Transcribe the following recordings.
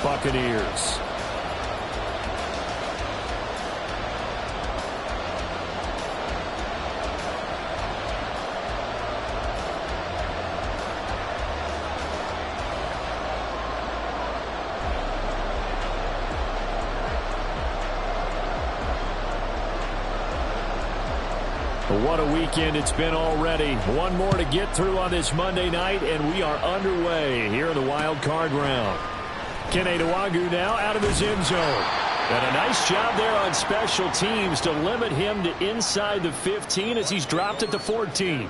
Buccaneers. What a weekend it's been already. One more to get through on this Monday night, and we are underway here in the wild card round. Kene Nwangwu now out of his end zone. And a nice job there on special teams to limit him to inside the 15 as he's dropped at the 14.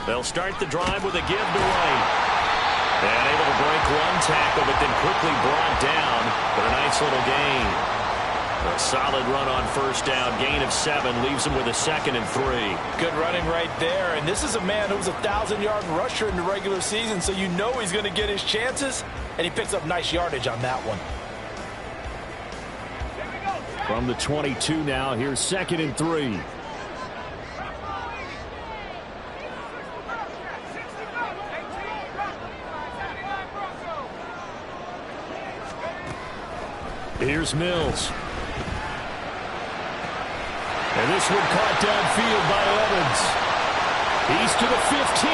They'll start the drive with a give to White. And able to break one tackle, but then quickly brought down. But a nice little gain. A solid run on first down. Gain of 7 leaves him with a 2nd and 3. Good running right there. And this is a man who was a 1,000-yard rusher in the regular season, so you know he's going to get his chances. And he picks up nice yardage on that one. From the 22 now, here's 2nd and 3. Here's Mills. And this one caught downfield by Evans. He's to the 15.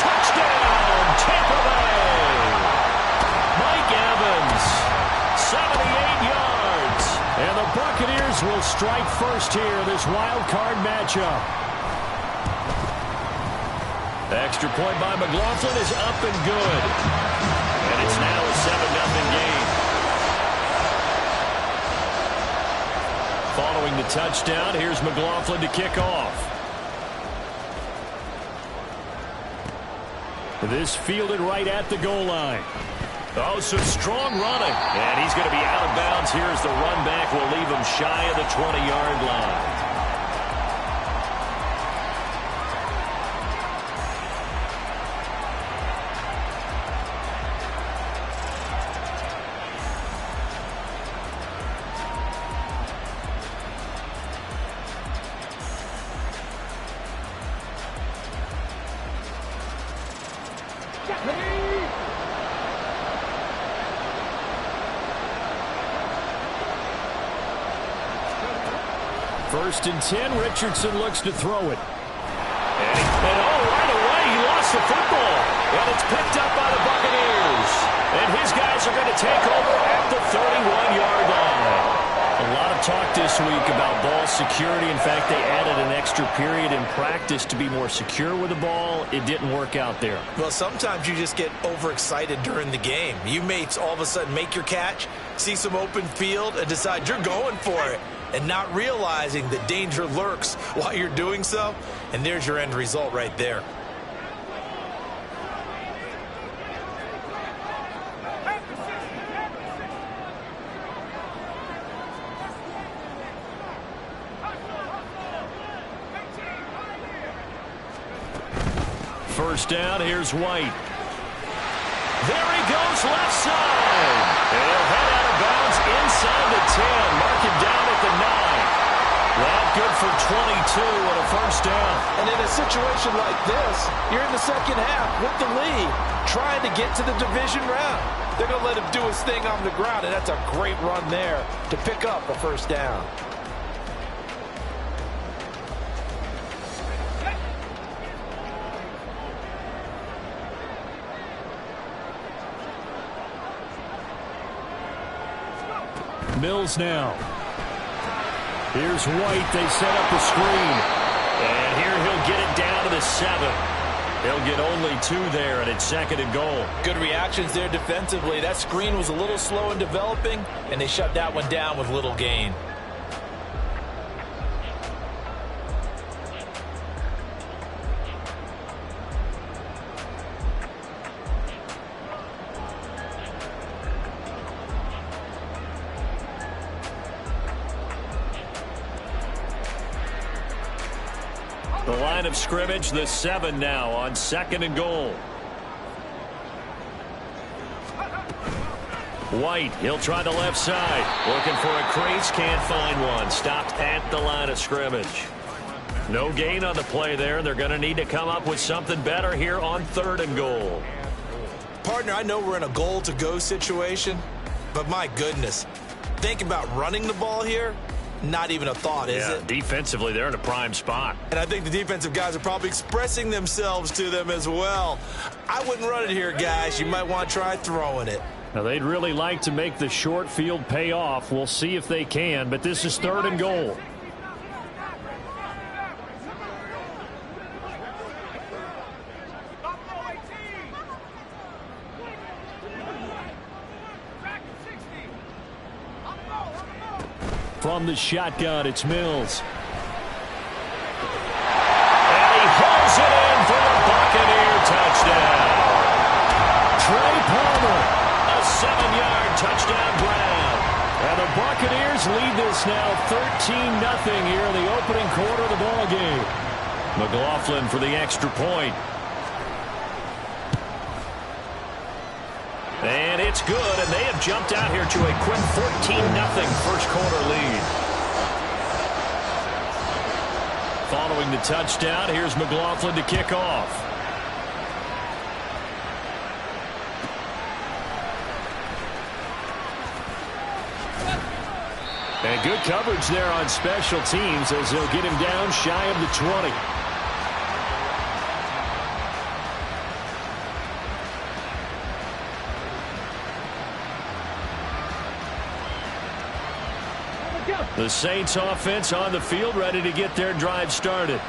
Touchdown, Tampa Bay. Mike Evans, 78 yards. And the Buccaneers will strike first here in this wild card matchup. The extra point by McLaughlin is up and good. And it's now a 7-0 game. Following the touchdown, here's McLaughlin to kick off. This fielded right at the goal line. Oh, some strong running. And he's going to be out of bounds here as the run back will leave him shy of the 20-yard line. First and 10, Richardson looks to throw it. And right away, he lost the football. And it's picked up by the Buccaneers. And his guys are going to take over at the 31-yard line. A lot of talk this week about ball security. In fact, they added an extra period in practice to be more secure with the ball. It didn't work out there. Well, sometimes you just get overexcited during the game. You may all of a sudden make your catch, see some open field, and decide you're going for it, and not realizing that danger lurks while you're doing so. And there's your end result right there. first down. Here's White. There he goes, left side. And he'll head out of bounds inside the 10. Mark it down at the 9. Well, good for 22 and a first down. And in a situation like this, you're in the second half with the lead, trying to get to the division round. They're going to let him do his thing on the ground, and that's a great run there to pick up a first down. Mills now. Here's White. They set up the screen. And here he'll get it down to the 7. He'll get only 2 there, and it's 2nd and goal. Good reactions there defensively. That screen was a little slow in developing, and they shut that one down with little gain. The line of scrimmage, the 7 now on 2nd and goal. White, he'll try the left side. Looking for a crease, can't find one. Stopped at the line of scrimmage. No gain on the play there. They're going to need to come up with something better here on 3rd and goal. Partner, I know we're in a goal-to-go situation, but my goodness, think about running the ball here. Not even a thought, is it? Defensively, they're in a prime spot. And I think the defensive guys are probably expressing themselves to them as well. I wouldn't run it here, guys. You might want to try throwing it. Now, they'd really like to make the short field pay off. We'll see if they can, but this is 3rd and goal. From the shotgun, it's Mills. And he hauls it in for the Buccaneer touchdown. Trey Palmer, a 7-yard touchdown grab. And the Buccaneers lead this now 13-0 here in the opening quarter of the ball game. McLaughlin for the extra point. And it's good, and they have jumped out here to a quick 14-0 first quarter lead. Following the touchdown, here's McLaughlin to kick off. And good coverage there on special teams as they'll get him down shy of the 20. The Saints offense on the field, ready to get their drive started.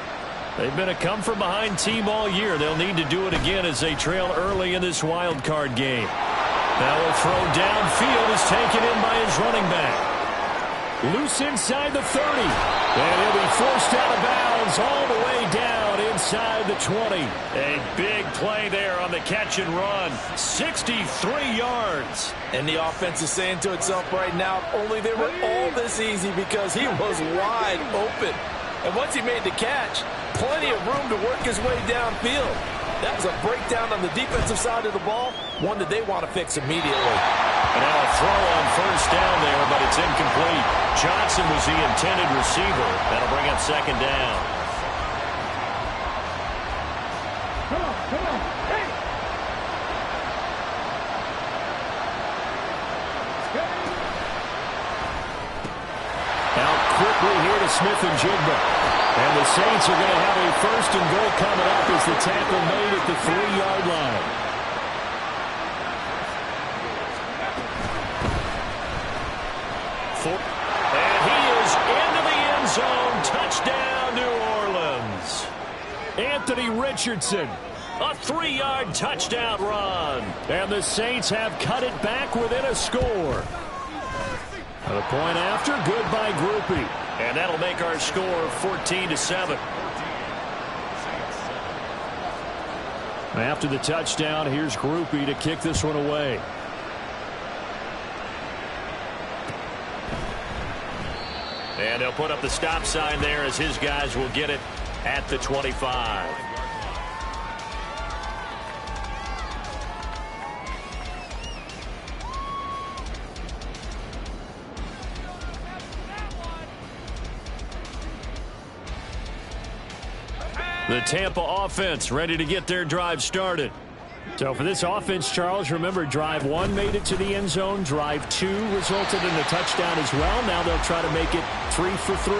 They've been a come-from-behind team all year. They'll need to do it again as they trail early in this wild card game. Now will throw downfield, is taken in by his running back. Loose inside the 30. And he'll be forced out of bounds all the way down inside the 20. A big play there on the catch and run. 63 yards. And the offense is saying to itself right now, only they were all this easy because he was wide open. And once he made the catch, plenty of room to work his way downfield. That was a breakdown on the defensive side of the ball, one that they want to fix immediately. And now a throw on first down there, but it's incomplete. Johnson was the intended receiver. That'll bring up 2nd down. Now quickly here to Smith and Jigba. And the Saints are going to have a 1st and goal coming up as the tackle made at the 3-yard line. And he is into the end zone. Touchdown, New Orleans. Anthony Richardson, a 3-yard touchdown run. And the Saints have cut it back within a score. And a point after, good by Groupie. And that'll make our score 14-7. After the touchdown, here's Groupie to kick this one away. And they'll put up the stop sign there as his guys will get it at the 25. The Tampa offense ready to get their drive started. So for this offense, Charles, remember drive 1 made it to the end zone. Drive 2 resulted in a touchdown as well. Now they'll try to make it 3 for 3.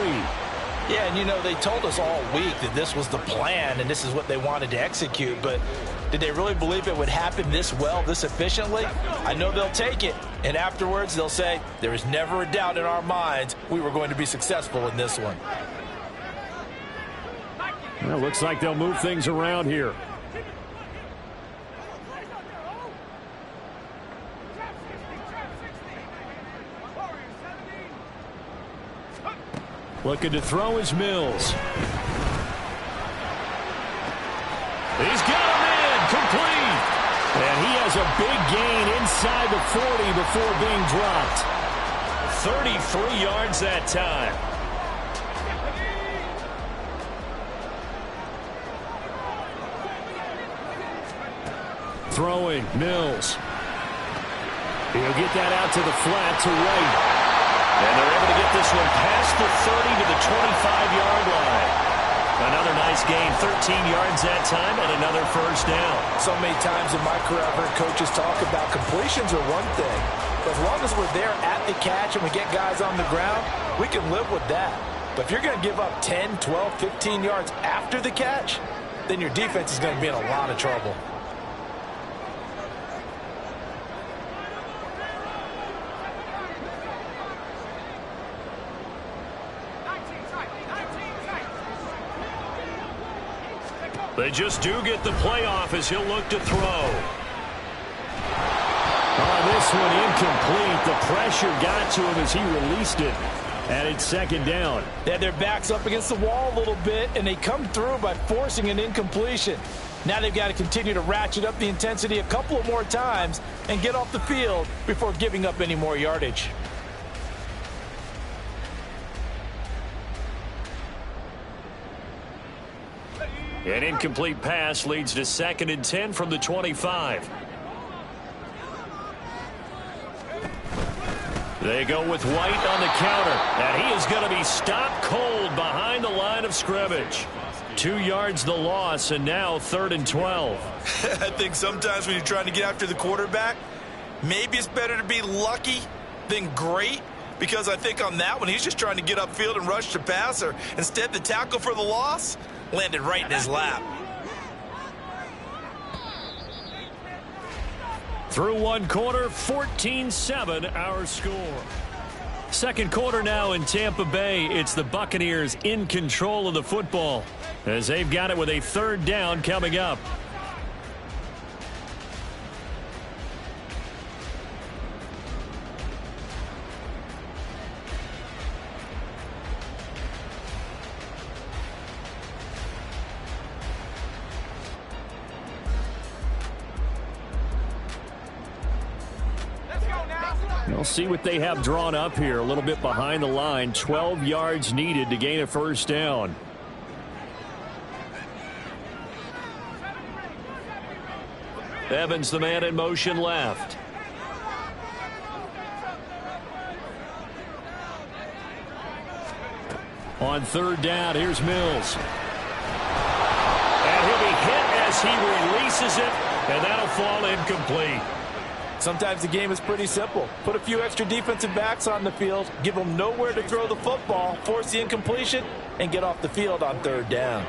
Yeah, and you know, they told us all week that this was the plan and this is what they wanted to execute, but did they really believe it would happen this well, this efficiently? I know they'll take it, and afterwards they'll say, there is never a doubt in our minds we were going to be successful in this one. Well, looks like they'll move things around here. Looking to throw is Mills. He's got him in, complete. And he has a big gain inside the 40 before being dropped. 33 yards that time. Throwing, Mills. He'll get that out to the flat to right. And they're able to get this one past the 30 to the 25-yard line. Another nice gain, 13 yards that time, and another first down. So many times in my career I've heard coaches talk about completions are one thing. But as long as we're there at the catch and we get guys on the ground, we can live with that. But if you're going to give up 10, 12, 15 yards after the catch, then your defense is going to be in a lot of trouble. They just do get the playoff as he'll look to throw. On this one, incomplete. The pressure got to him as he released it. And it's second down. They had their backs up against the wall a little bit, and they come through by forcing an incompletion. Now they've got to continue to ratchet up the intensity a couple of more times and get off the field before giving up any more yardage. An incomplete pass leads to 2nd and 10 from the 25. They go with White on the counter, and he is going to be stopped cold behind the line of scrimmage. 2 yards the loss, and now 3rd and 12. I think sometimes when you're trying to get after the quarterback, maybe it's better to be lucky than great, because I think on that one, he's just trying to get upfield and rush the passer. Instead, the tackle for the loss landed right in his lap. Through one quarter, 14-7 our score. Second quarter now in Tampa Bay. It's the Buccaneers in control of the football as they've got it with a 3rd down coming up. We'll see what they have drawn up here. A little bit behind the line. 12 yards needed to gain a first down. Evans, the man in motion left. On 3rd down, here's Mills. And he'll be hit as he releases it, and that'll fall incomplete. Sometimes the game is pretty simple. Put a few extra defensive backs on the field, give them nowhere to throw the football, force the incompletion, and get off the field on 3rd down.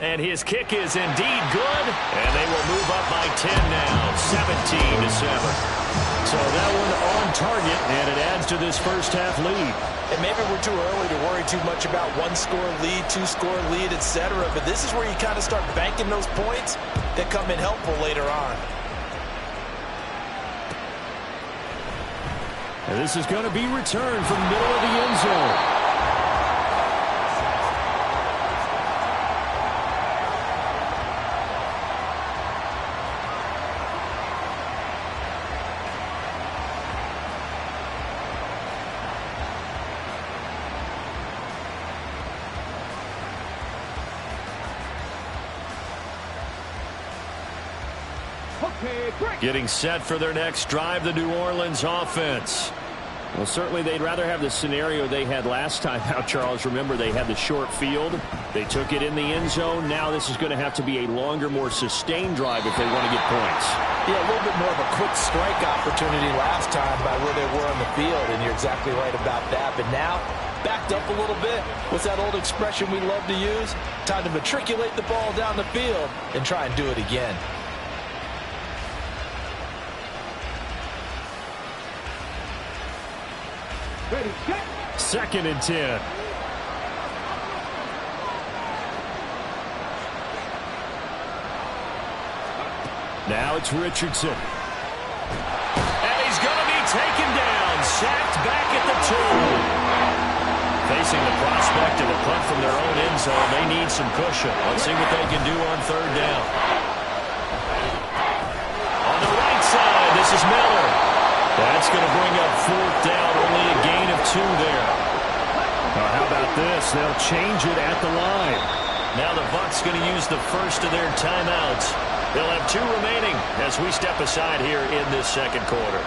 And his kick is indeed good, and they will move up by 10 now, 17-7. So that one on target, and it adds to this first half lead. And maybe we're too early to worry too much about 1-score lead, 2-score lead, etc. But this is where you kind of start banking those points that come in helpful later on. And this is going to be returned from the middle of the end zone. Getting set for their next drive, the New Orleans offense. Well, certainly they'd rather have the scenario they had last time out, Charles. Remember, they had the short field. They took it in the end zone. Now this is going to have to be a longer, more sustained drive if they want to get points. Yeah, a little bit more of a quick strike opportunity last time by where they were on the field, and you're exactly right about that. But now, backed up a little bit. What's that old expression we love to use? Time to matriculate the ball down the field and try and do it again. Ready, set. 2nd and 10. Now it's Richardson. And he's going to be taken down. Sacked back at the 2. Facing the prospect of a punt from their own end zone, they need some cushion. Let's see what they can do on 3rd down. On the right side, this is Miller. That's going to bring up 4th down, only a gain of 2 there. How about this? They'll change it at the line. Now the Bucs going to use the first of their timeouts. They'll have 2 remaining as we step aside here in this 2nd quarter.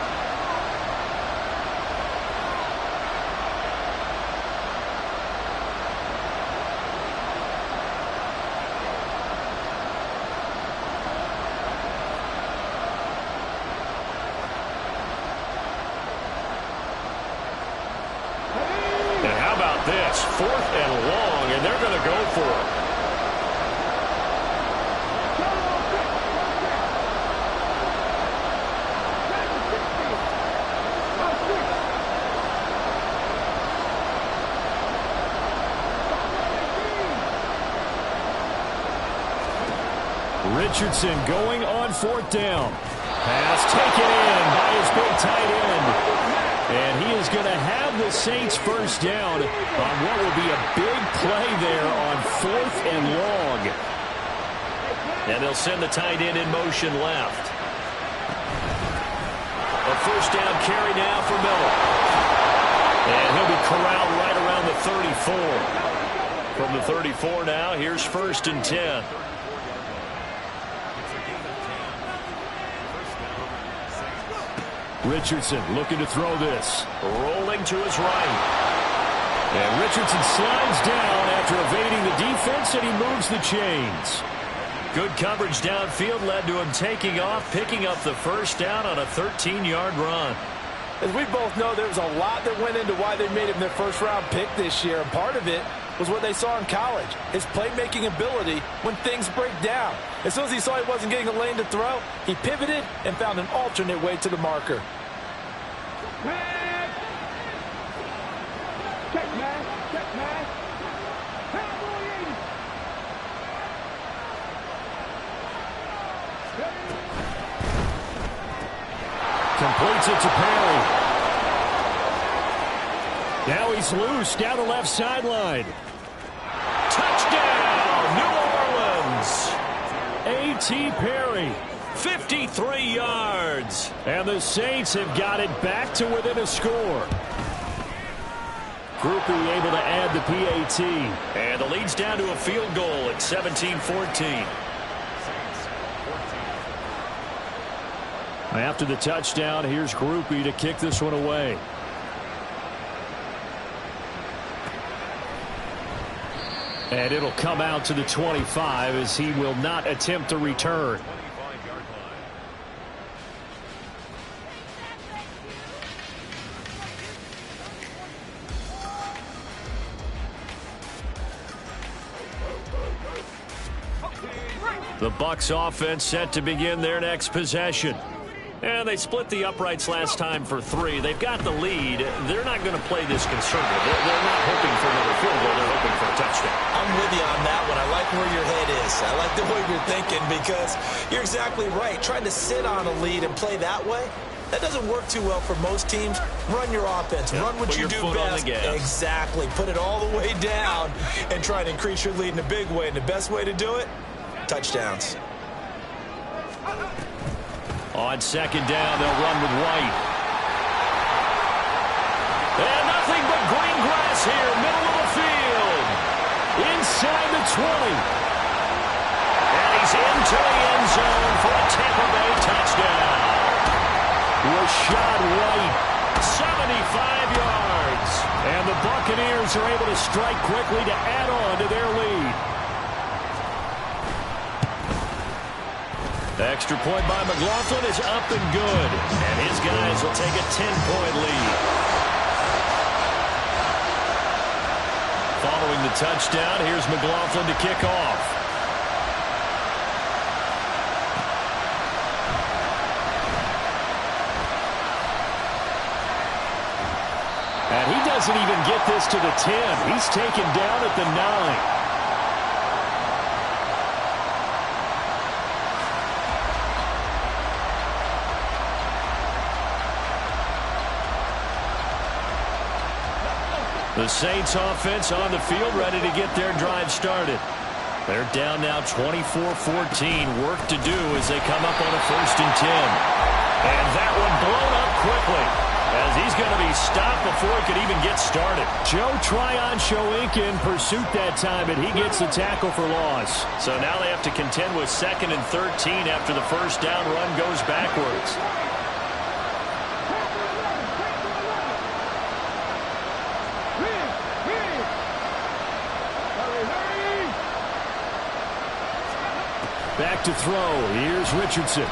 And how about this? 4th and long, and they're going to go for it. Richardson going on 4th down. Pass taken in by his big tight end. And he is going to have the Saints first down on what will be a big play there on 4th and long. And they'll send the tight end in motion left. A first down carry now for Miller. And he'll be corralled right around the 34. From the 34 now, here's 1st and 10. Richardson looking to throw this. Rolling to his right. And Richardson slides down after evading the defense, and he moves the chains. Good coverage downfield led to him taking off, picking up the first down on a 13-yard run. As we both know, there was a lot that went into why they made him their first-round pick this year, and part of it was what they saw in college, his playmaking ability when things break down. As soon as he saw he wasn't getting a lane to throw, he pivoted and found an alternate way to the marker. Man. Check, man. Check, man. Completes it to Perry. Now he's loose down the left sideline. Touchdown, New Orleans. A.T. Perry, 53 yards. And the Saints have got it back to within a score. Groupie able to add the PAT. And the lead's down to a field goal at 17-14. After the touchdown, here's Groupie to kick this one away. And it'll come out to the 25 as he will not attempt to return. The Bucs offense set to begin their next possession. And they split the uprights last time for 3. They've got the lead. They're not going to play this conservative. They're not hoping for another field goal. They're hoping for a touchdown. I'm with you on that one. I like where your head is. I like the way you're thinking because you're exactly right. Trying to sit on a lead and play that way, that doesn't work too well for most teams. Run your offense. Run what you do best. Exactly. Put it all the way down and try to increase your lead in a big way. And the best way to do it, touchdowns. On second down, they'll run with White. And nothing but green grass here, middle of the field. Inside the 20. And he's into the end zone for a Tampa Bay touchdown. Rashad White, yards. And the Buccaneers are able to strike quickly to add on to their lead. The extra point by McLaughlin is up and good. And his guys will take a 10-point lead. Following the touchdown, here's McLaughlin to kick off. And he doesn't even get this to the 10. He's taken down at the 9. The Saints offense on the field, ready to get their drive started. They're down now 24-14. Work to do as they come up on a 1st and 10. And that one blown up quickly, as he's going to be stopped before he could even get started. Joe Tryon Shoink in pursuit that time, and he gets the tackle for loss. So now they have to contend with 2nd and 13 after the first down run goes backwards. Back to throw. Here's Richardson.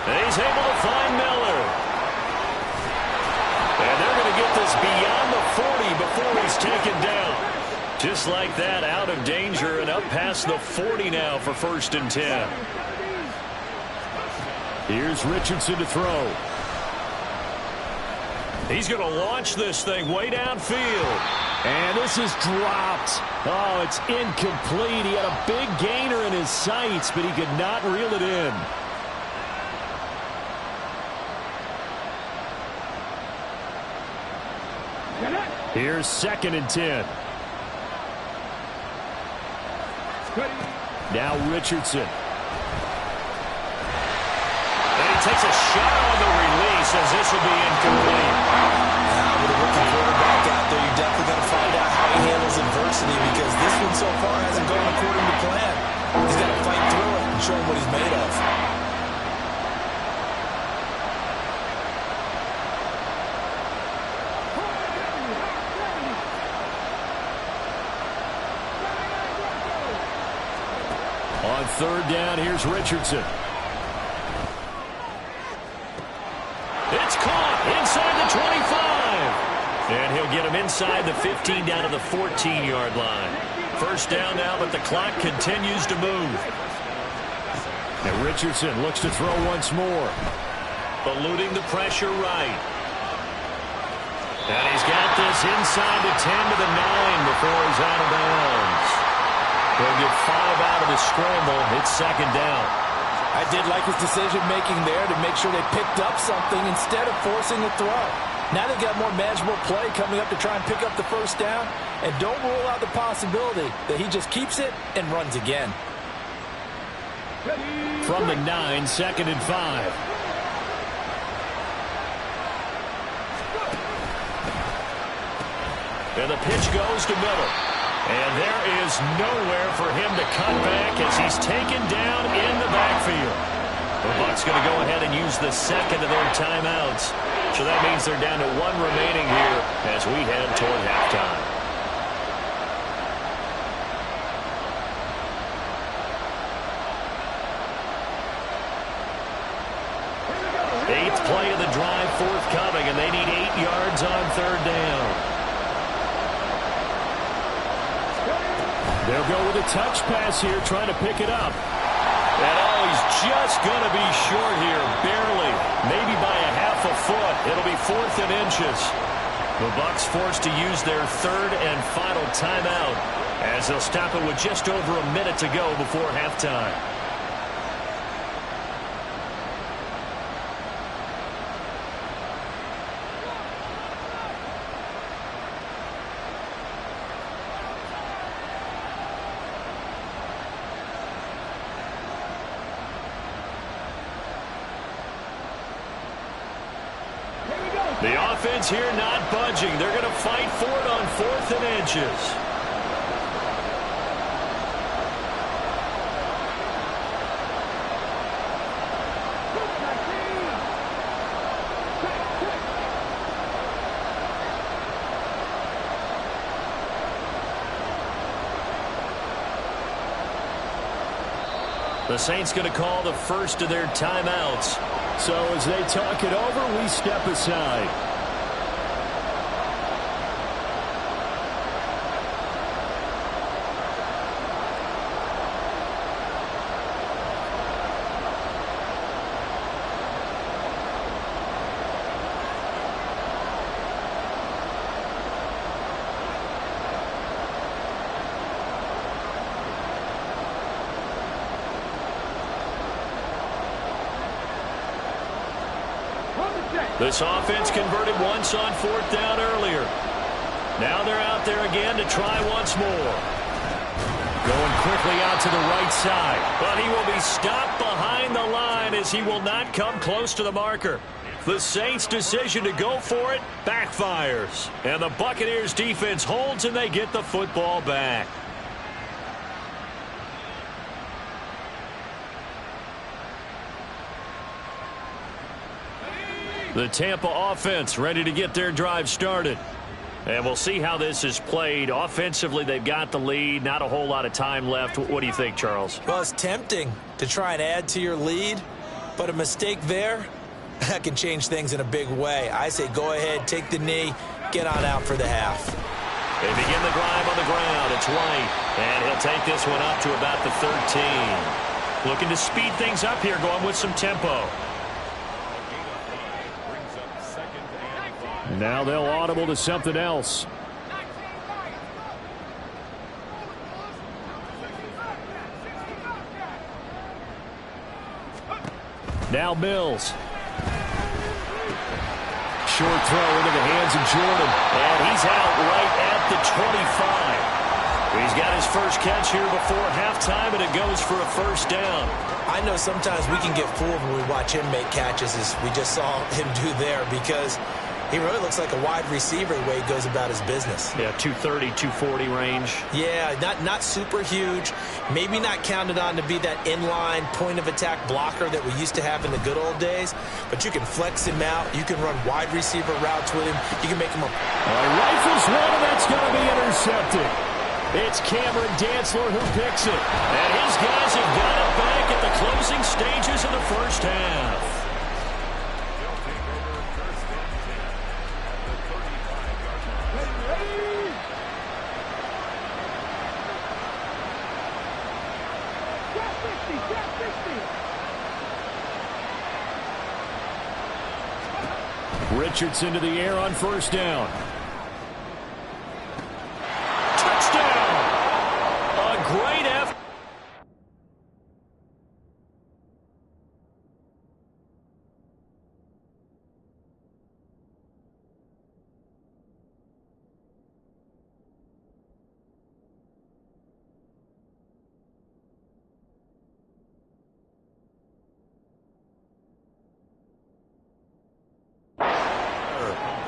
And he's able to find Miller. And they're going to get this beyond the 40 before he's taken down. Just like that, out of danger and up past the 40 now for 1st and 10. Here's Richardson to throw. He's going to launch this thing way downfield. And this is dropped. Oh, it's incomplete. He had a big gainer in his sights, but he could not reel it in. Here's 2nd and 10. Now Richardson. And he takes a shot on the release as this will be incomplete. With a rookie quarterback out there, you're definitely going to find out how he handles adversity, because this one so far hasn't gone according to plan. He's got to fight through it and show him what he's made of. On 3rd down, here's Richardson. It's caught inside the 25. And he'll get him inside the 15 down to the 14-yard line. 1st down now, but the clock continues to move. And Richardson looks to throw once more. Eluding the pressure right. And he's got this inside the 10 to the 9 before he's out of bounds. He'll get 5 out of the scramble. It's 2nd down. I did like his decision-making there to make sure they picked up something instead of forcing a throw. Now they've got more manageable play coming up to try and pick up the 1st down. And don't rule out the possibility that he just keeps it and runs again. From the 9, 2nd and 5. And the pitch goes to Miller. And there is nowhere for him to cut back as he's taken down in the backfield. The Bucs going to go ahead and use the 2nd of their timeouts. So that means they're down to 1 remaining here as we head toward halftime. Eighth play of the drive forthcoming, and they need 8 yards on 3rd down. They'll go with a touch pass here, trying to pick it up. And oh, he's just going to be short here, barely, maybe by a half a foot. It'll be 4th and inches. The Bucs forced to use their 3rd and final timeout as they'll stop it with just over a minute to go before halftime. The offense here not budging. They're going to fight for it on 4th and inches. The Saints going to call the first of their timeouts. So as they talk it over, we step aside. This offense converted once on fourth down earlier. Now they're out there again to try once more. Going quickly out to the right side. But he will be stopped behind the line as he will not come close to the marker. The Saints' decision to go for it backfires. And the Buccaneers defense holds and they get the football back. The Tampa offense ready to get their drive started. And we'll see how this is played. Offensively, they've got the lead. Not a whole lot of time left. What do you think, Charles? Well, it's tempting to try and add to your lead, but a mistake there, that can change things in a big way. I say go ahead, take the knee, get on out for the half. They begin the drive on the ground. It's White, and he'll take this one up to about the 13. Looking to speed things up here, going with some tempo. Now they'll audible to something else. Now Mills. Short throw into the hands of Jordan. And he's out right at the 25. He's got his first catch here before halftime, and it goes for a first down. I know sometimes we can get fooled when we watch him make catches, as we just saw him do there, because he really looks like a wide receiver the way he goes about his business. Yeah, 230, 240 range. Yeah, not super huge. Maybe not counted on to be that inline point-of-attack blocker that we used to have in the good old days. But you can flex him out. You can run wide receiver routes with him. You can make him a... Rifles one, and that's going to be intercepted. It's Cameron Dantzler who picks it. And his guys have got it back at the closing stages of the first half. Richardson to the air on first down. Touchdown! A great effort.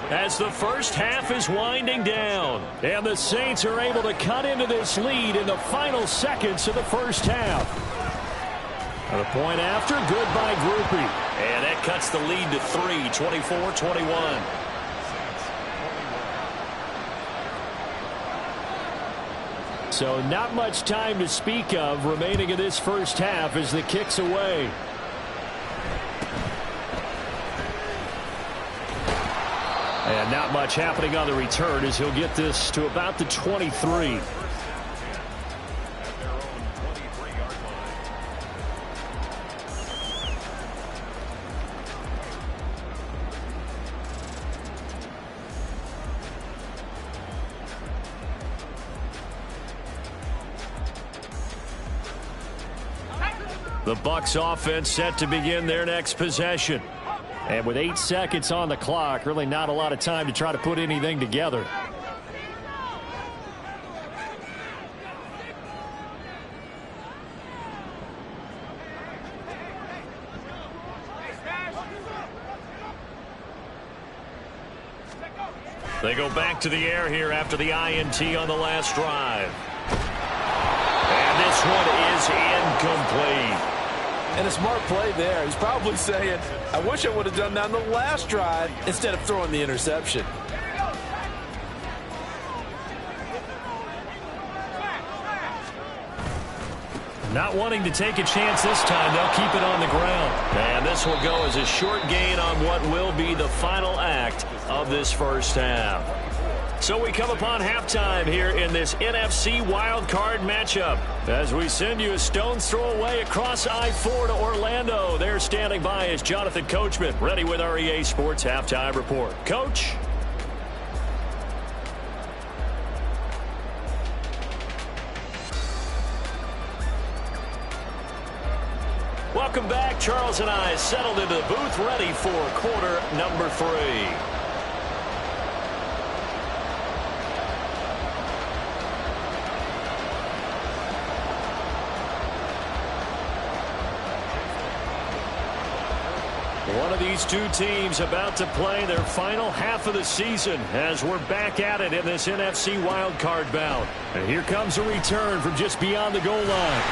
As the first half is winding down. And the Saints are able to cut into this lead in the final seconds of the first half. And a point after, good by Groupie. And that cuts the lead to 3, 24-21. So not much time to speak of remaining in this first half as the kick's away. And not much happening on the return as he'll get this to about the 23. The Bucs offense set to begin their next possession. And with 8 seconds on the clock, really not a lot of time to try to put anything together. They go back to the air here after the INT on the last drive. And this one is incomplete. And a smart play there. He's probably saying, I wish I would have done that on the last drive instead of throwing the interception. Not wanting to take a chance this time, they'll keep it on the ground. And this will go as a short gain on what will be the final act of this first half. So we come upon halftime here in this NFC wildcard matchup. As we send you a stone's throw away across I-4 to Orlando. There standing by is Jonathan Coachman, ready with our EA Sports Halftime Report. Coach? Welcome back. Charles and I settled into the booth, ready for quarter number 3. One of these two teams about to play their final half of the season as we're back at it in this NFC wildcard bout. And here comes a return from just beyond the goal line.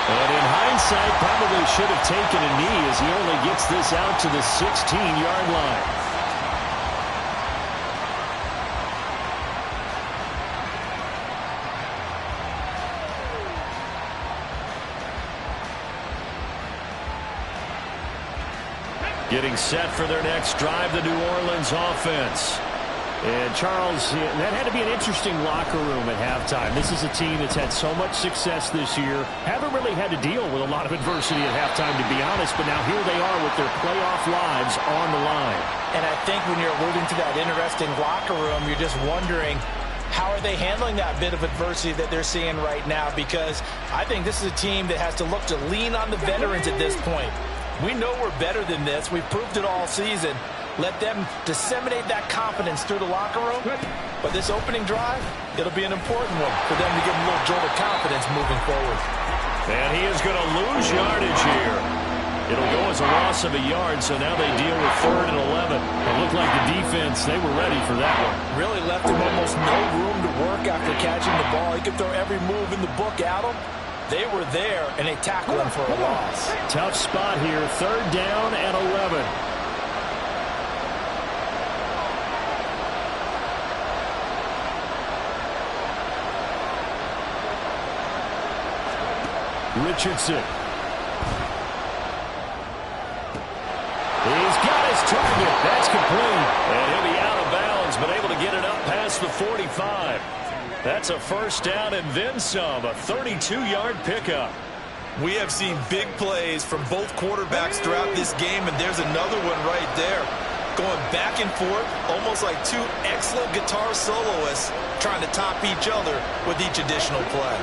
And in hindsight, probably should have taken a knee as he only gets this out to the 16-yard line. Getting set for their next drive, the New Orleans offense. And Charles, that had to be an interesting locker room at halftime. This is a team that's had so much success this year. Haven't really had to deal with a lot of adversity at halftime, to be honest. But now here they are with their playoff lives on the line. And I think when you're alluding to that interesting locker room, you're just wondering, how are they handling that bit of adversity that they're seeing right now? Because I think this is a team that has to look to lean on the veterans at this point. We know we're better than this. We've proved it all season. Let them disseminate that confidence through the locker room. But this opening drive, it'll be an important one for them to give them a little jolt of confidence moving forward. And he is going to lose yardage here. It'll go as a loss of a yard, so now they deal with 3rd and 11. It looked like the defense, they were ready for that one. Really left him almost no room to work after catching the ball. He could throw every move in the book at him. They were there, and they tackled him for a loss. Tough spot here, 3rd down and 11. Richardson. He's got his target. That's complete. And he'll be out of bounds, but able to get it up past the 45. That's a first down and then some, a 32-yard pickup. We have seen big plays from both quarterbacks throughout this game, and there's another one right there. Going back and forth, almost like two excellent guitar soloists trying to top each other with each additional play.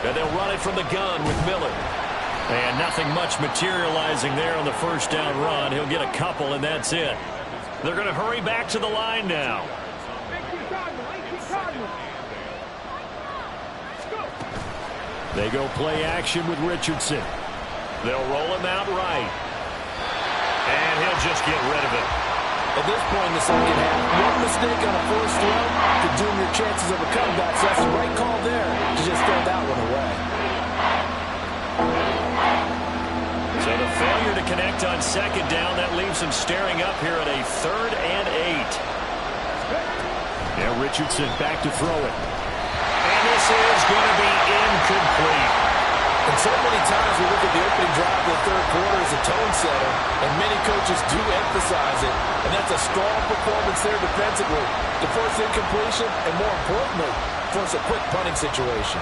And they'll run it from the gun with Miller. And nothing much materializing there on the first down run. He'll get a couple, and that's it. They're going to hurry back to the line now. They go play action with Richardson. They'll roll him out right. And he'll just get rid of it. At this point in the second half, one mistake on a first throw could doom your chances of a comeback. So that's the right call there to just throw that one away. So the failure to connect on second down, that leaves them staring up here at a 3rd and 8. Yeah, Richardson back to throw it. And this is going to be incomplete. And so many times we look at the opening drive of the third quarter as a tone setter, and many coaches do emphasize it, and that's a strong performance there defensively to force incompletion and, more importantly, force a quick punting situation.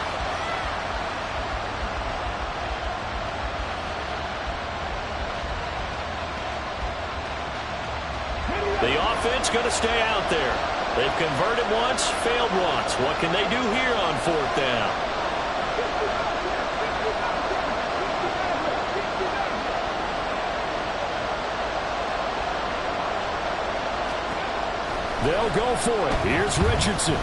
The offense going to stay out there. They've converted once, failed once. What can they do here on 4th down? They'll go for it. Here's Richardson.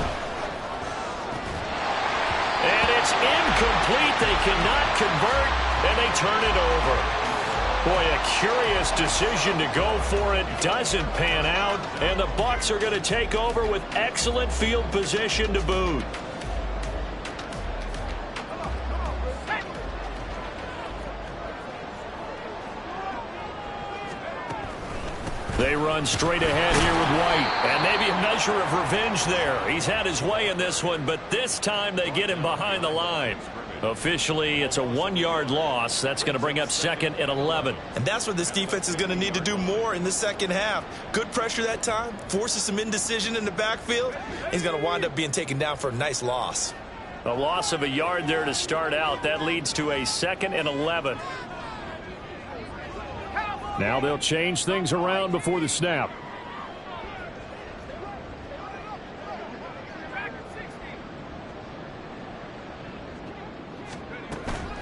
And it's incomplete. They cannot convert, and they turn it over. Boy, a curious decision to go for it. Doesn't pan out, and the Bucs are going to take over with excellent field position to boot. They run straight ahead here with White. And maybe a measure of revenge there. He's had his way in this one, but this time they get him behind the line. Officially, it's a 1-yard loss. That's going to bring up 2nd and 11. And that's what this defense is going to need to do more in the second half. Good pressure that time, forces some indecision in the backfield. He's going to wind up being taken down for a nice loss. A loss of a yard there to start out. That leads to a 2nd and 11. Now they'll change things around before the snap.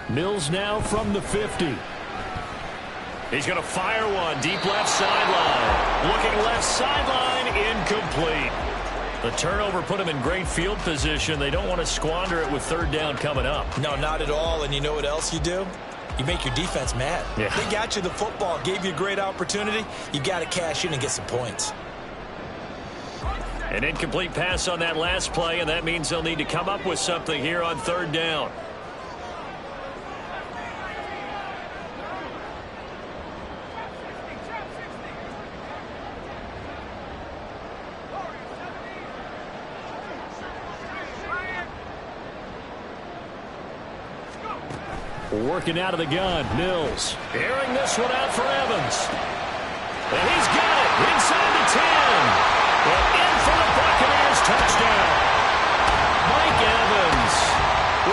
Mills now from the 50. He's going to fire one. Deep left sideline. Looking left sideline. Incomplete. The turnover put him in great field position. They don't want to squander it with 3rd down coming up. No, not at all. And you know what else you do? You make your defense mad. Yeah. They got you the football, gave you a great opportunity. You got to cash in and get some points. An incomplete pass on that last play, and that means they'll need to come up with something here on 3rd down. Working out of the gun, Mills. Airing this one out for Evans. And he's got it inside the 10. And in for the Buccaneers touchdown. Mike Evans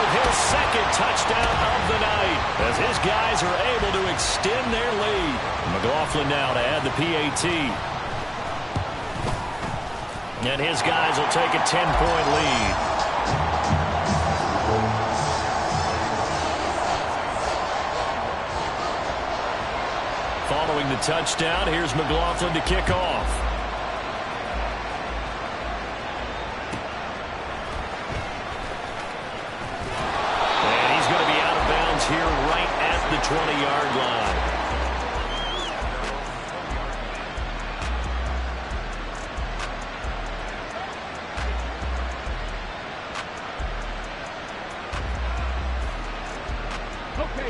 with his 2nd touchdown of the night as his guys are able to extend their lead. McLaughlin now to add the PAT. And his guys will take a 10-point lead. Following the touchdown, here's McLaughlin to kick off. And he's going to be out of bounds here right at the 20-yard line.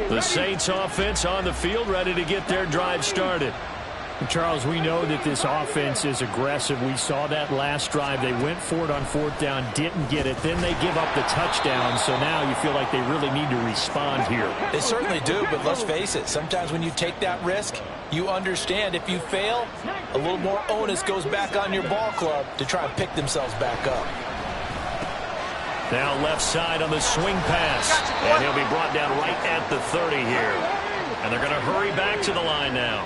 The Saints offense on the field, ready to get their drive started. Charles, we know that this offense is aggressive. We saw that last drive. They went for it on 4th down, didn't get it. Then they give up the touchdown. So now you feel like they really need to respond here. They certainly do, but let's face it. Sometimes when you take that risk, you understand if you fail, a little more onus goes back on your ball club to try and pick themselves back up. Now left side on the swing pass. And he'll be brought down right at the 30 here. And they're going to hurry back to the line now.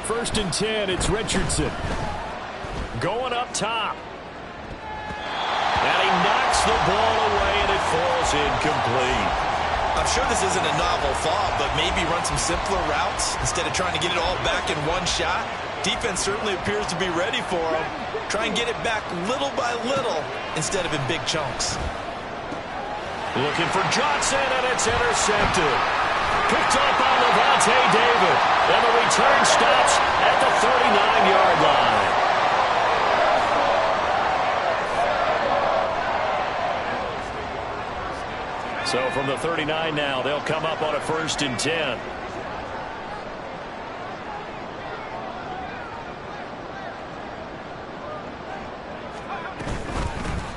1st and 10, it's Richardson. Going up top. And he knocks the ball away, and it falls incomplete. I'm sure this isn't a novel thought, but maybe run some simpler routes instead of trying to get it all back in one shot. Defense certainly appears to be ready for him. Try and get it back little by little instead of in big chunks. Looking for Johnson, and it's intercepted. Picked up by Levante David. And the return stops at the 39-yard line. So from the 39 now, they'll come up on a 1st and 10.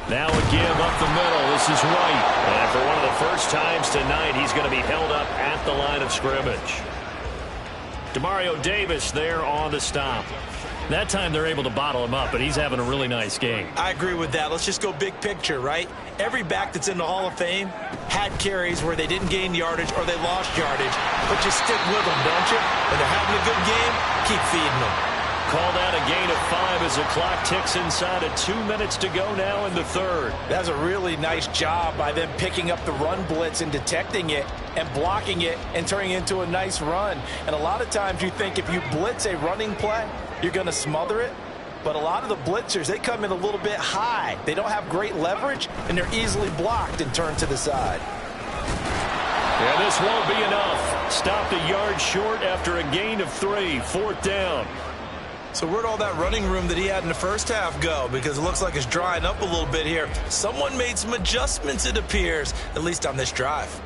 Now a give up the middle. This is White. And for one of the first times tonight, he's going to be held up at the line of scrimmage. Demario Davis there on the stop. That time they're able to bottle him up, but he's having a really nice game. I agree with that. Let's just go big picture, right? Every back that's in the Hall of Fame had carries where they didn't gain yardage or they lost yardage, but you stick with them, don't you? When they're having a good game, keep feeding them. Called out a gain of 5 as the clock ticks inside of 2 minutes to go now in the 3rd. That's a really nice job by them picking up the run blitz and detecting it and blocking it and turning it into a nice run. And a lot of times you think if you blitz a running play, you're going to smother it. But a lot of the blitzers, they come in a little bit high. They don't have great leverage, and they're easily blocked and turned to the side. Yeah, this won't be enough. Stopped a yard short after a gain of 3, 4th down. So where'd all that running room that he had in the first half go? Because it looks like it's drying up a little bit here. Someone made some adjustments, it appears, at least on this drive.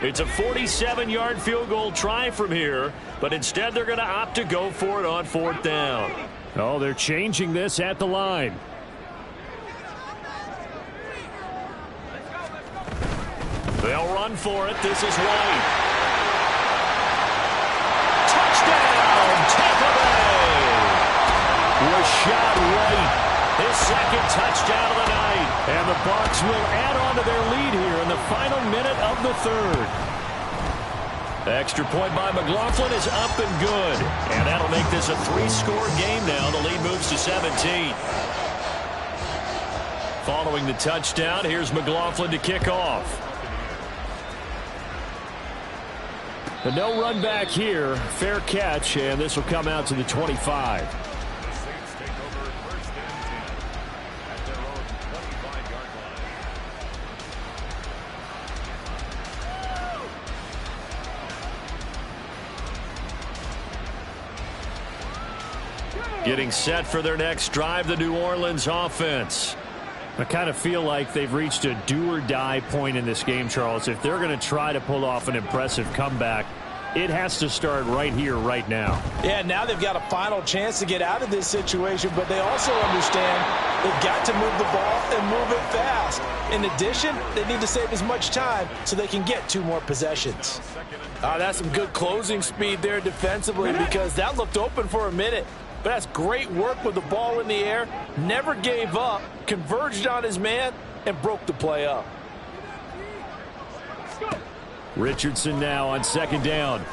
It's a 47-yard field goal try from here, but instead they're going to opt to go for it on 4th down. Oh, they're changing this at the line. They'll run for it. This is White. Touchdown, Tampa Bay! Rashad White, his second touchdown of the night. And the Bucs will add on to their lead here in the final minute of the 3rd. Extra point by McLaughlin is up and good. And that'll make this a 3-score game now. The lead moves to 17. Following the touchdown, here's McLaughlin to kick off. The no run back here, fair catch, and this will come out to the 25. Getting set for their next drive, the New Orleans offense. I kind of feel like they've reached a do-or-die point in this game, Charles. If they're going to try to pull off an impressive comeback, it has to start right here, right now. Yeah, now they've got a final chance to get out of this situation, but they also understand they've got to move the ball and move it fast. In addition, they need to save as much time so they can get 2 more possessions. That's some good closing speed there defensively because that looked open for a minute. But that's great work with the ball in the air. Never gave up, converged on his man, and broke the play up. Richardson now on 2nd down.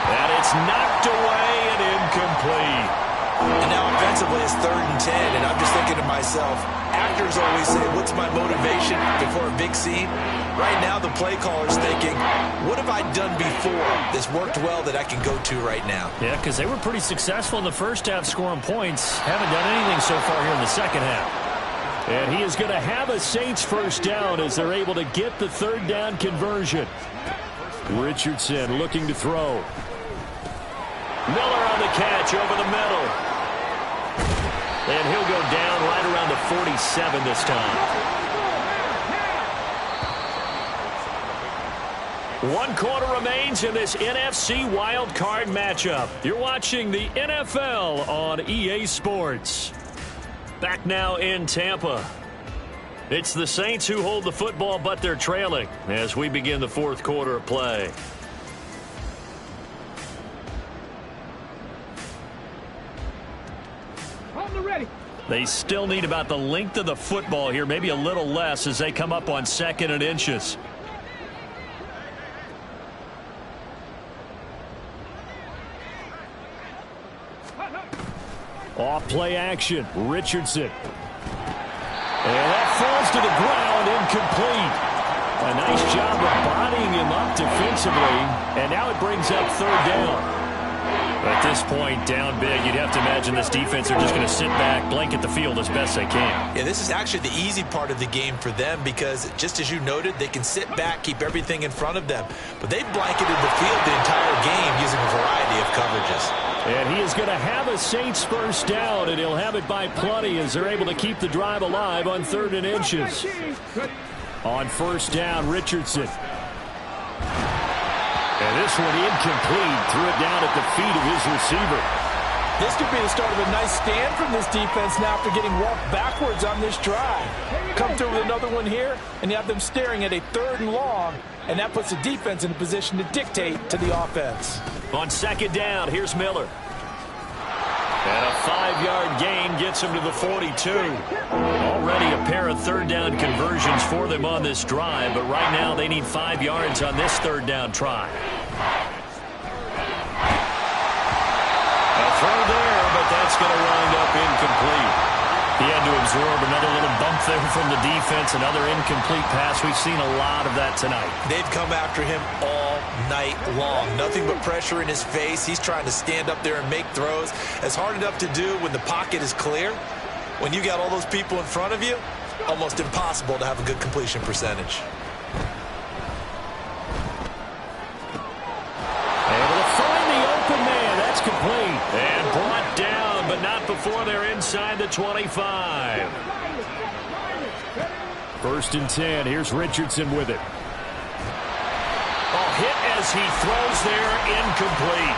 And it's knocked away and incomplete. And now offensively it's 3rd and 10, and I'm just thinking to myself, actors always say, what's my motivation before a big scene? Right now the play caller's thinking, what have I done before that's worked well that I can go to right now? Yeah, because they were pretty successful in the first half scoring points. Haven't done anything so far here in the second half. And he is going to have a Saints first down as they're able to get the 3rd down conversion. Richardson looking to throw. Miller on the catch over the middle. And he'll go down right around the 47 this time. 1 quarter remains in this NFC Wild Card matchup. You're watching the NFL on EA Sports. Back now in Tampa. It's the Saints who hold the football, but they're trailing as we begin the 4th quarter of play. They still need about the length of the football here, maybe a little less as they come up on 2nd and inches. Off play action, Richardson. And that falls to the ground, incomplete. A nice job of bodying him up defensively, and now it brings up 3rd down. At this point, down big, you'd have to imagine this defense are just going to sit back, blanket the field as best they can. Yeah, this is actually the easy part of the game for them because, just as you noted, they can sit back, keep everything in front of them. But they've blanketed the field the entire game using a variety of coverages. And he is going to have a Saints first down, and he'll have it by plenty as they're able to keep the drive alive on 3rd and inches. On 1st down, Richardson. And this one incomplete. Threw it down at the feet of his receiver. This could be the start of a nice stand from this defense now after getting walked backwards on this drive. Come through with another one here, and you have them staring at a 3rd and long, and that puts the defense in a position to dictate to the offense. On 2nd down, here's Miller. And a 5-yard gain gets him to the 42. Already a pair of 3rd down conversions for them on this drive, but right now they need 5 yards on this 3rd down try. A throw there, but that's going to wind up incomplete. He had to absorb another little bump there from the defense, another incomplete pass. We've seen a lot of that tonight. They've come after him all night long. Nothing but pressure in his face. He's trying to stand up there and make throws. It's hard enough to do when the pocket is clear. When you got all those people in front of you, almost impossible to have a good completion percentage. Able to find the open man. That's complete. And brought down, but not before they're inside the 25. First and 10. Here's Richardson with it. Oh, hit as he throws there, incomplete.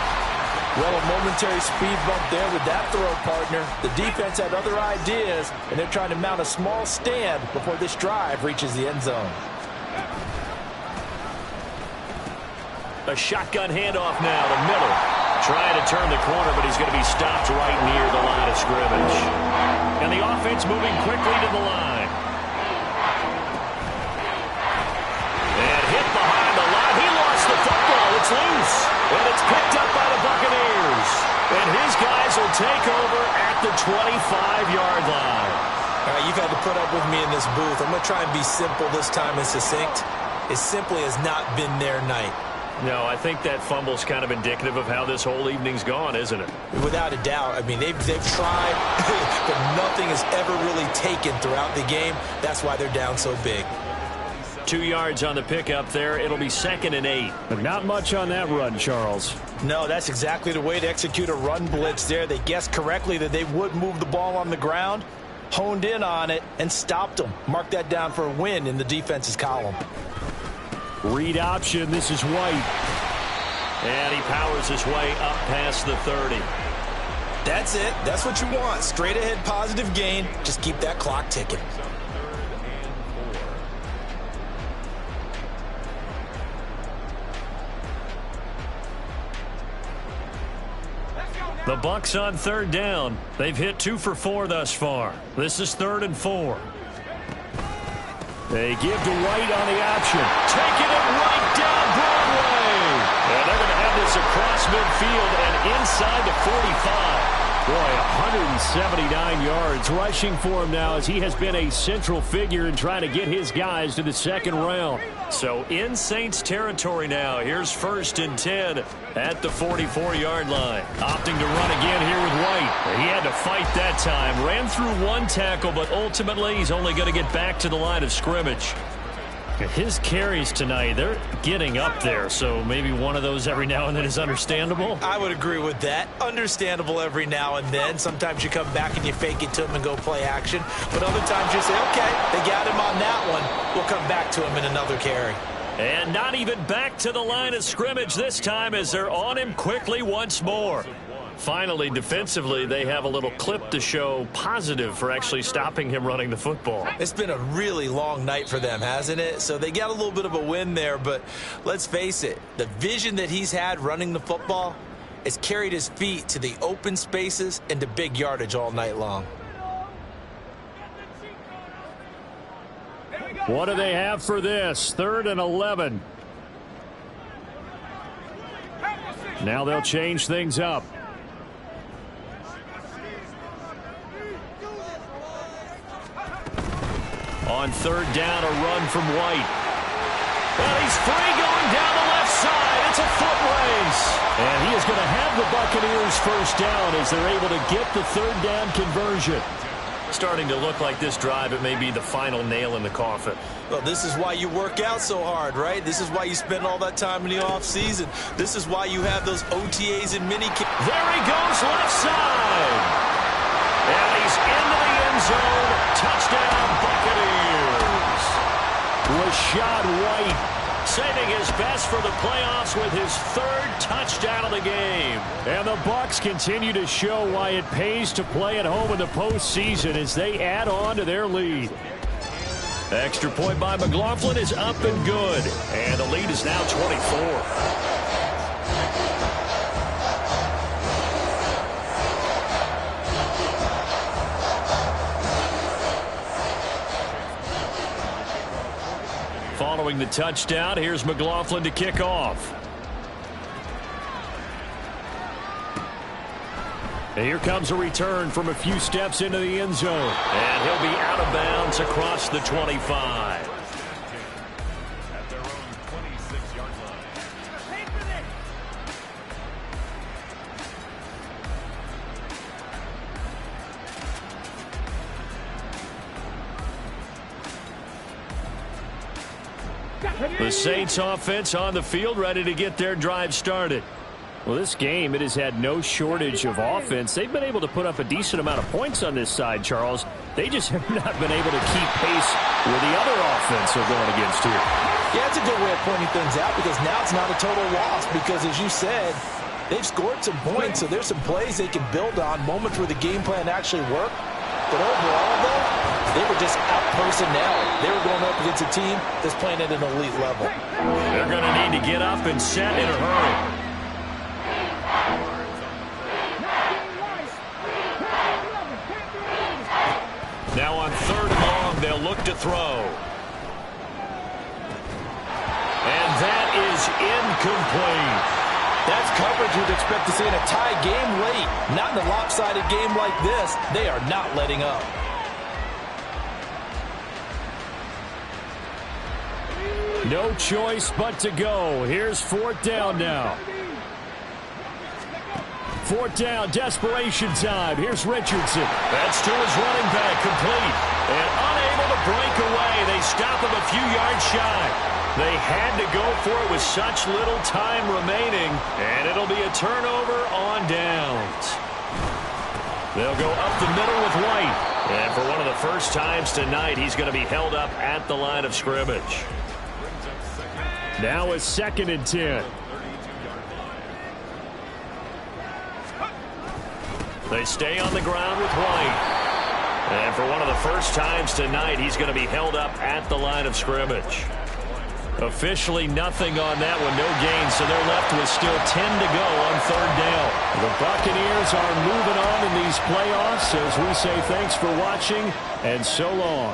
Well, a momentary speed bump there with that throw, partner. The defense had other ideas, and they're trying to mount a small stand before this drive reaches the end zone. A shotgun handoff now to Miller. Trying to turn the corner, but he's going to be stopped right near the line of scrimmage. And the offense moving quickly to the line. And hit behind the line. He lost the football. It's loose. And it's picked up by the Buccaneers. And his guys will take over at the 25-yard line. All right, you've had to put up with me in this booth. I'm going to try and be simple this time and succinct. It simply has not been their night. No, I think that fumble's kind of indicative of how this whole evening's gone, isn't it? Without a doubt. I mean, they've tried, but nothing has ever really taken throughout the game. That's why they're down so big. 2 yards on the pickup there. It'll be 2nd and 8. But not much on that run, Charles. No, that's exactly the way to execute a run blitz there. They guessed correctly that they would move the ball on the ground, honed in on it, and stopped them. Mark that down for a win in the defense's column. Read option. This is White. And he powers his way up past the 30. That's it. That's what you want. Straight ahead positive gain. Just keep that clock ticking. The Bucs on 3rd down. They've hit 2 for 4 thus far. This is 3rd and 4. They give to White on the option. Taking it right down Broadway. And they're going to have this across midfield and inside the 45. Boy, 179 yards rushing for him now as he has been a central figure in trying to get his guys to the 2nd round. So in Saints territory now. Here's 1st and 10 at the 44-yard line. Opting to run again here with White. He had to fight that time. Ran through 1 tackle, but ultimately he's only going to get back to the line of scrimmage. His carries tonight, they're getting up there, so maybe one of those every now and then is understandable. I would agree with that. Understandable every now and then. Sometimes you come back and you fake it to him and go play action. But other times you say, okay, they got him on that one. We'll come back to him in another carry. And not even back to the line of scrimmage this time as they're on him quickly once more. Finally, defensively, they have a little clip to show positive for actually stopping him running the football. It's been a really long night for them, hasn't it? So they got a little bit of a win there, but let's face it, the vision that he's had running the football has carried his feet to the open spaces and to big yardage all night long. What do they have for this? 3rd and 11. Now they'll change things up. On 3rd down, a run from White. Well, he's free going down the left side. It's a foot race. And he is going to have the Buccaneers 1st down as they're able to get the 3rd down conversion. Starting to look like this drive, it may be the final nail in the coffin. Well, this is why you work out so hard, right? This is why you spend all that time in the offseason. This is why you have those OTAs and minicamps. There he goes, left side. And he's into the end zone. Touchdown, Buccaneers. Rashad White saving his best for the playoffs with his 3rd touchdown of the game. And the Bucs continue to show why it pays to play at home in the postseason as they add on to their lead. Extra point by McLaughlin is up and good. And the lead is now 24. Following the touchdown, here's McLaughlin to kick off. And here comes a return from a few steps into the end zone. And he'll be out of bounds across the 25. At their own 26-yard line. The Saints offense on the field ready to get their drive started. Well, this game, it has had no shortage of offense. They've been able to put up a decent amount of points on this side, Charles. They just have not been able to keep pace with the other offense they're going against here. Yeah, it's a good way of pointing things out because now it's not a total loss because, as you said, they've scored some points, so there's some plays they can build on, moments where the game plan actually worked. But overall, though, they were just out-personnel. They were going up against a team that's playing at an elite level. They're going to need to get up and set in a hurry. Now on 3rd and long, they'll look to throw. And that is incomplete. That's coverage you'd expect to see in a tie game late. Not in a lopsided game like this. They are not letting up. No choice but to go. Here's 4th down now. 4th down, desperation time. Here's Richardson. That's to his running back, complete. And unable to break away. They stop him a few yards shy. They had to go for it with such little time remaining. And it'll be a turnover on downs. They'll go up the middle with White. And for one of the first times tonight, he's going to be held up at the line of scrimmage. Now it's 2nd and 10. They stay on the ground with White. And for one of the first times tonight, he's going to be held up at the line of scrimmage. Officially nothing on that one, no gain, so they're left with still 10 to go on 3rd down. The Buccaneers are moving on in these playoffs as we say thanks for watching and so long.